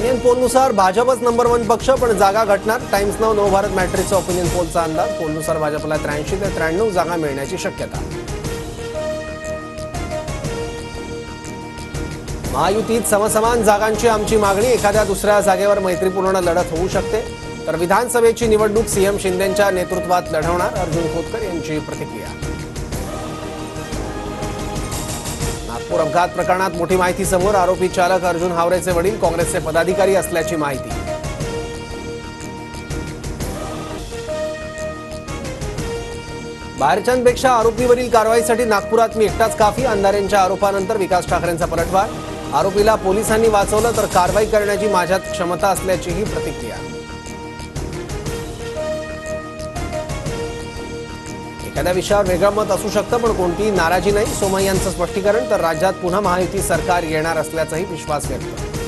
Opinion पोलनुसार भाजपच number 1 पक्ष, पण जागा घटणार. टाइम्स नाउ नवभारत मॅट्रिक्सचा ओपिनियन पोलचा अंदाज. पोलनुसार भाजपला 83 ते 93 जागा मिळण्याची शक्यता. महायुतीत समसमान जागांची आमची मागणी. एखाद्या दुसऱ्या जागेवर मैत्रीपूर्ण लढत होऊ शकते. तर विधानसभेची निवडणूक सीएम शिंदेंच्या नेतृत्वात लढवणार. अर्जुन खोतकर यांची प्रतिक्रिया. नागपूर अपघात प्रकरणात मोठी माहिती समोर. आरोपी चालक अर्जुन हावरेचे वडील काँग्रेसचे पदाधिकारी असल्याची माहिती. बाहेरच्यांपेक्षा आरोपीवरील कारवाईसाठी नागपुरात मी एकटाच काफी. अंधारेंच्या आरोपानंतर विकास ठाकरेंचा पलटवार. आरोपीला पोलिसांनी वाचवलं तर कारवाई करण्याची माझ्यात क्षमता असल्याचीही प्रतिक्रिया. एखाद्या विषयावर वेगळं मत असू शकतं, पण कोणतीही नाराजी नाही. सोमय्यांचं स्पष्टीकरण. तर राज्यात पुन्हा महायुती सरकार येणार असल्याचाही विश्वास व्यक्त.